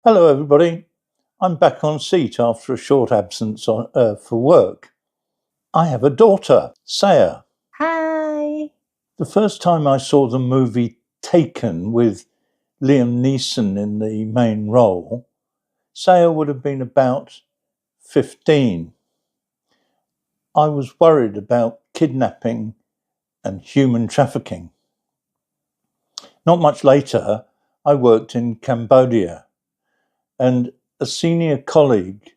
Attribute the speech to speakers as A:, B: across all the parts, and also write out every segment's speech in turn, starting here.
A: Hello everybody, I'm back on seat after a short absence for work. I have a daughter, Seiya.
B: Hi.
A: The first time I saw the movie Taken with Liam Neeson in the main role, Seiya would have been about 15. I was worried about kidnapping and human trafficking. Not much later, I worked in Cambodia, and a senior colleague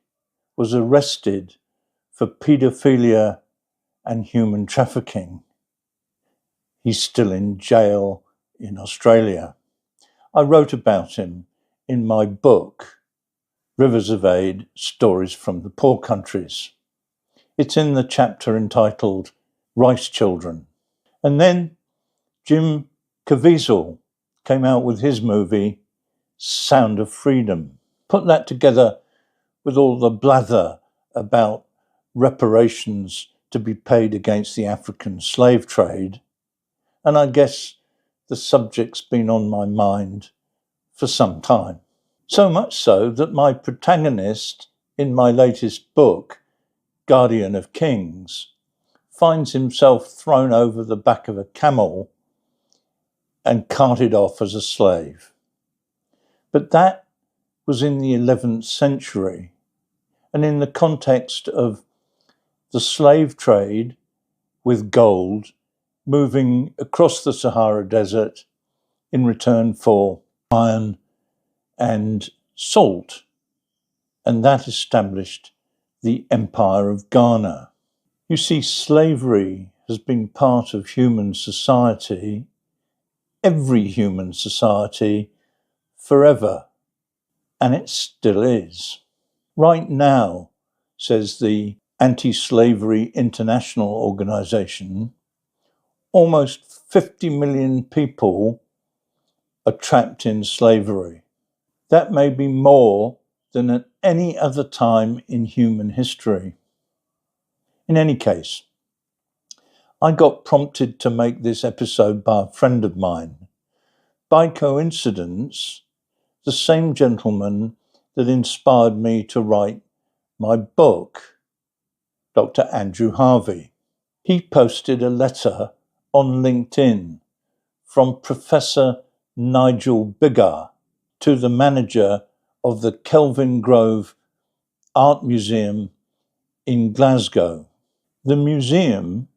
A: was arrested for paedophilia and human trafficking. He's still in jail in Australia. I wrote about him in my book, Rivers of Aid, Stories from the Poor Countries. It's in the chapter entitled Rice Children. And then Jim Caviezel came out with his movie, Sound of Freedom. Put that together with all the blather about reparations to be paid against the African slave trade, and I guess the subject's been on my mind for some time. So much so that my protagonist in my latest book, Guardian of Kings, finds himself thrown over the back of a camel and carted off as a slave. But that was in the 11th century, and in the context of the slave trade with gold moving across the Sahara Desert in return for iron and salt, and that established the Empire of Ghana. You see, slavery has been part of human society, every human society, forever, and it still is. Right now, says the Anti-Slavery International Organization, almost 50 million people are trapped in slavery. That may be more than at any other time in human history. In any case, I got prompted to make this episode by a friend of mine. By coincidence, the same gentleman that inspired me to write my book, Dr. Andrew Harvey. He posted a letter on LinkedIn from Professor Nigel Biggar to the manager of the Kelvin Grove Art Museum in Glasgow. The museum,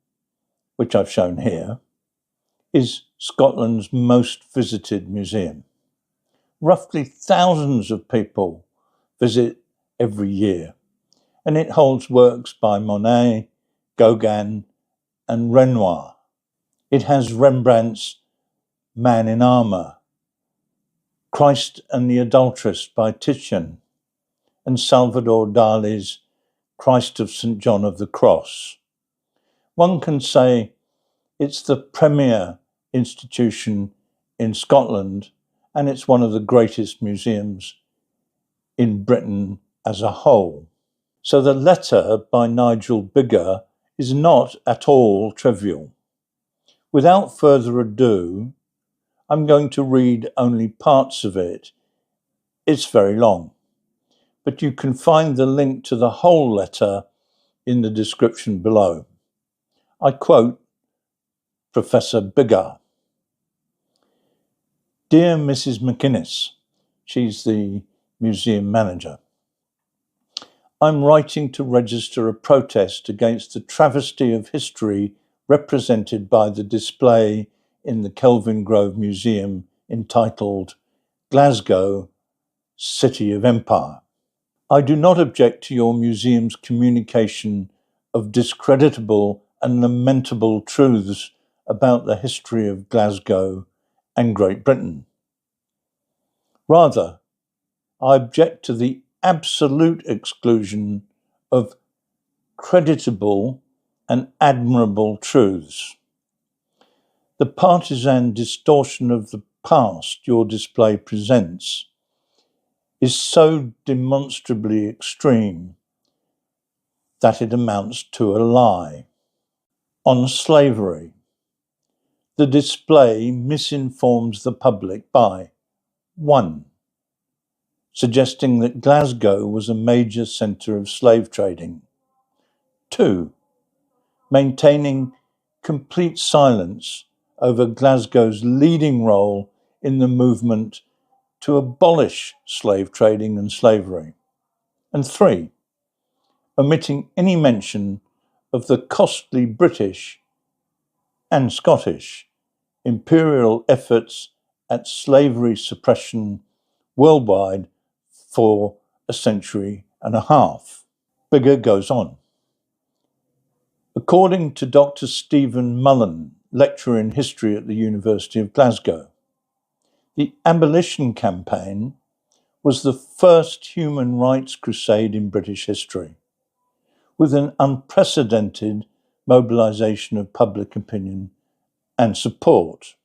A: which I've shown here, is Scotland's most visited museum. Roughly thousands of people visit every year, and it holds works by Monet, Gauguin, and Renoir. It has Rembrandt's Man in Armour, Christ and the Adulteress by Titian, and Salvador Dali's Christ of St. John of the Cross. One can say it's the premier institution in Scotland, and it's one of the greatest museums in Britain as a whole. So the letter by Nigel Biggar is not at all trivial. Without further ado, I'm going to read only parts of it. It's very long, but you can find the link to the whole letter in the description below. I quote Professor Biggar. Dear Mrs. McInnes, she's the museum manager, I'm writing to register a protest against the travesty of history represented by the display in the Kelvin Grove Museum entitled Glasgow, City of Empire. I do not object to your museum's communication of discreditable and lamentable truths about the history of Glasgow and Great Britain. Rather, I object to the absolute exclusion of creditable and admirable truths. The partisan distortion of the past your display presents is so demonstrably extreme that it amounts to a lie. On slavery, the display misinforms the public by 1. suggesting that Glasgow was a major centre of slave trading. 2. Maintaining complete silence over Glasgow's leading role in the movement to abolish slave trading and slavery. And 3. Omitting any mention of the costly British and Scottish imperial efforts at slavery suppression worldwide for a century and a half. Biggar goes on. According to Dr. Stephen Mullen, lecturer in history at the University of Glasgow, the abolition campaign was the first human rights crusade in British history, with an unprecedented mobilisation of public opinion and support.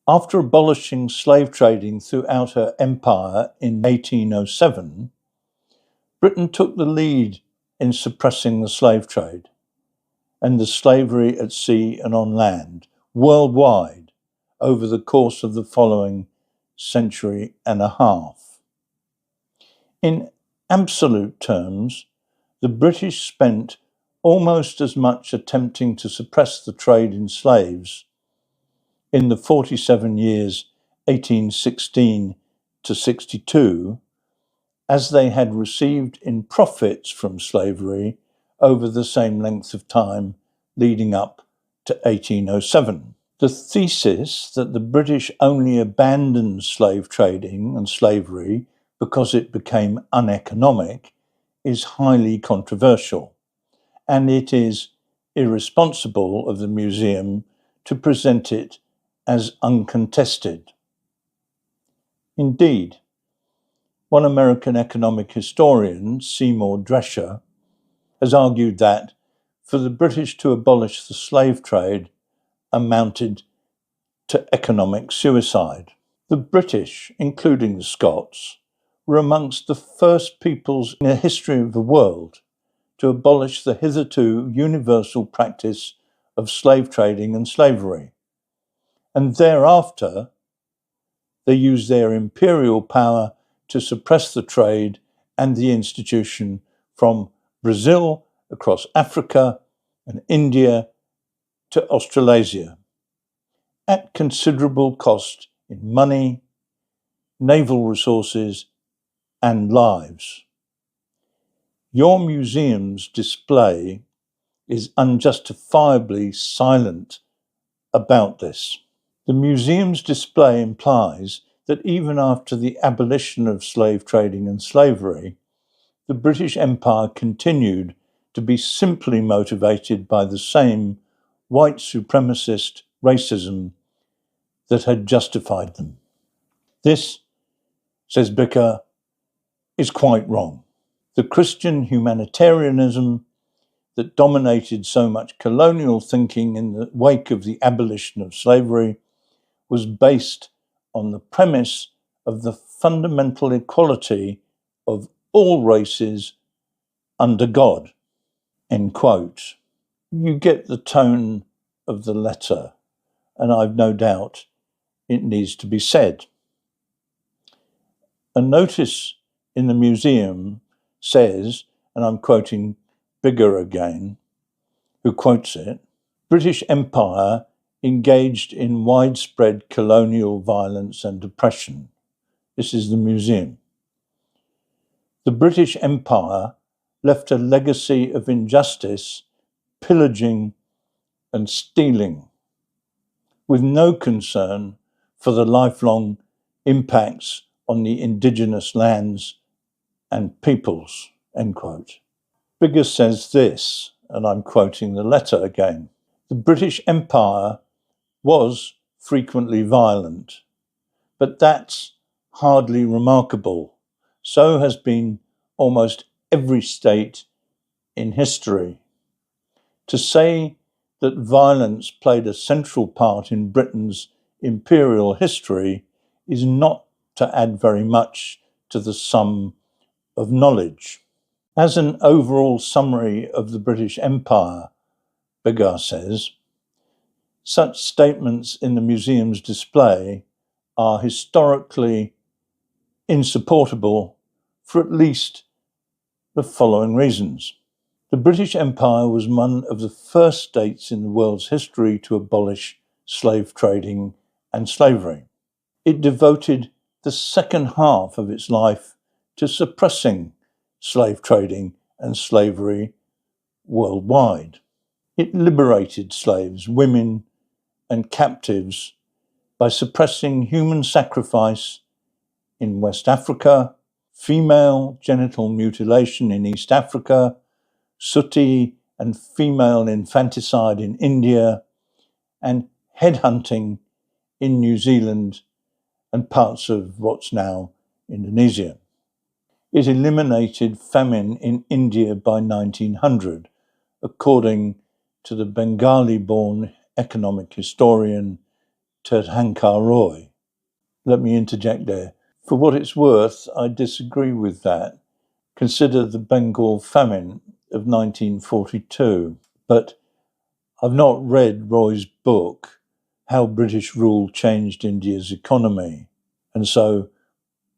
A: After abolishing slave trading throughout her empire in 1807, Britain took the lead in suppressing the slave trade and the slavery at sea and on land worldwide over the course of the following century and a half. In absolute terms, the British spent almost as much attempting to suppress the trade in slaves in the 47 years 1816 to 62 as they had received in profits from slavery over the same length of time leading up to 1807. The thesis that the British only abandoned slave trading and slavery because it became uneconomic is highly controversial, and it is irresponsible of the museum to present it as uncontested. Indeed, one American economic historian, Seymour Drescher, has argued that for the British to abolish the slave trade amounted to economic suicide. The British, including the Scots, were amongst the first peoples in the history of the world to abolish the hitherto universal practice of slave trading and slavery, and thereafter they used their imperial power to suppress the trade and the institution from Brazil across Africa and India to Australasia, at considerable cost in money, naval resources, and lives. Your museum's display is unjustifiably silent about this. The museum's display implies that even after the abolition of slave trading and slavery, the British Empire continued to be simply motivated by the same white supremacist racism that had justified them. This, says Biggar, is quite wrong. The Christian humanitarianism that dominated so much colonial thinking in the wake of the abolition of slavery was based on the premise of the fundamental equality of all races under God. End quote. You get the tone of the letter, and I've no doubt it needs to be said. A notice in the museum says, and I'm quoting Biggar again, who quotes it, British Empire engaged in widespread colonial violence and oppression. This is the museum. The British Empire left a legacy of injustice, pillaging, and stealing, with no concern for the lifelong impacts on the indigenous lands and peoples, end quote. Biggar says this, and I'm quoting the letter again. The British Empire was frequently violent, but that's hardly remarkable. So has been almost every state in history. To say that violence played a central part in Britain's imperial history is not to add very much to the sum of knowledge. As an overall summary of the British Empire, Biggar says, such statements in the museum's display are historically insupportable for at least the following reasons. The British Empire was one of the first states in the world's history to abolish slave trading and slavery. It devoted the second half of its life to suppressing slave trading and slavery worldwide. It liberated slaves, women, and captives by suppressing human sacrifice in West Africa, female genital mutilation in East Africa, sooty and female infanticide in India, and headhunting in New Zealand and parts of what's now Indonesia. It eliminated famine in India by 1900, according to the Bengali-born economic historian Tirthankar Roy. Let me interject there. For what it's worth, I disagree with that. Consider the Bengal famine of 1942. But I've not read Roy's book, How British Rule Changed India's Economy, and so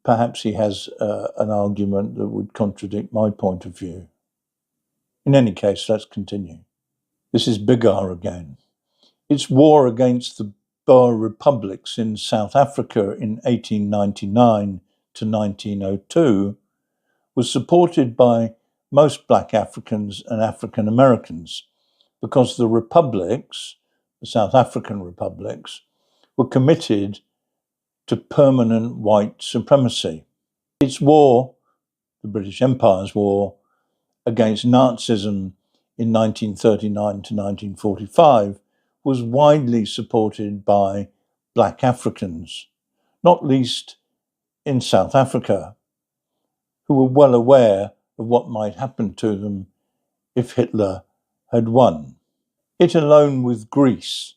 A: perhaps he has an argument that would contradict my point of view. In any case, let's continue. This is Biggar again. Its war against the Boer republics in South Africa in 1899 to 1902 was supported by most black Africans and African Americans because the republics, the South African republics, were committed to permanent white supremacy. Its war, the British Empire's war, against Nazism in 1939 to 1945 was widely supported by black Africans, not least in South Africa, who were well aware of what might happen to them if Hitler had won. It, alone with Greece,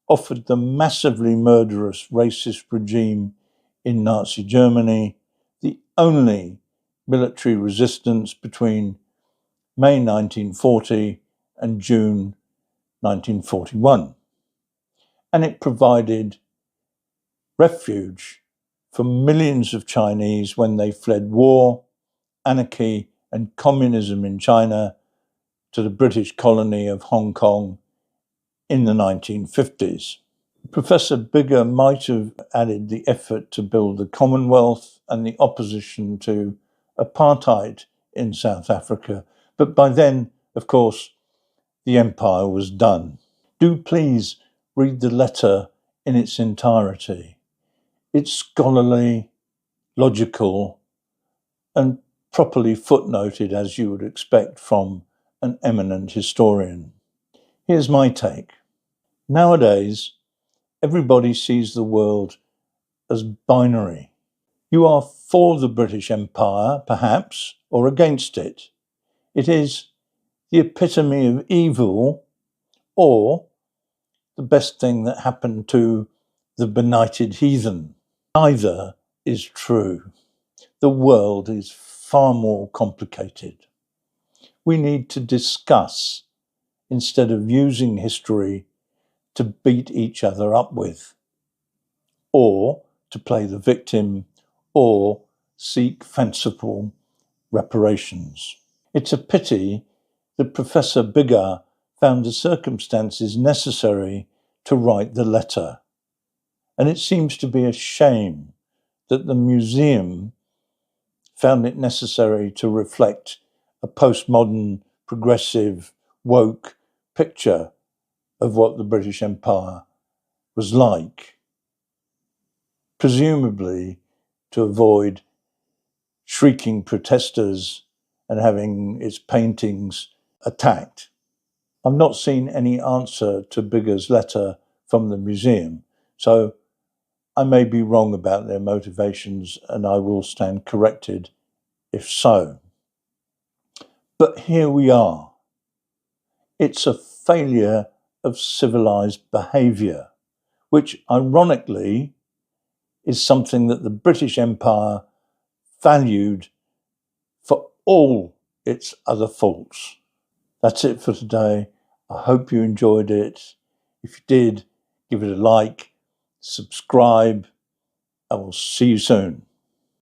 A: offered the massively murderous racist regime in Nazi Germany the only military resistance between May 1940 and June 1941. And it provided refuge for millions of Chinese when they fled war, anarchy, and communism in China to the British colony of Hong Kong in the 1950s. Professor Biggar might have added the effort to build the Commonwealth and the opposition to apartheid in South Africa, but by then, of course, the empire was done. Do please read the letter in its entirety. It's scholarly, logical, and properly footnoted as you would expect from an eminent historian. Here's my take. Nowadays, everybody sees the world as binary. You are for the British Empire, perhaps, or against it. It is the epitome of evil, or the best thing that happened to the benighted heathen. Neither is true. The world is far more complicated. We need to discuss instead of using history to beat each other up with, or to play the victim, or seek fanciful reparations. It's a pity that Professor Biggar found the circumstances necessary to write the letter, and it seems to be a shame that the museum found it necessary to reflect a postmodern, progressive, woke picture of what the British Empire was like, presumably to avoid shrieking protesters and having its paintings attacked. I've not seen any answer to Biggar's letter from the museum, so I may be wrong about their motivations and I will stand corrected if so. But here we are. It's a failure of civilized behavior, which ironically is something that the British Empire valued for all its other faults. That's it for today. I hope you enjoyed it. If you did, give it a like, subscribe, and we'll see you soon.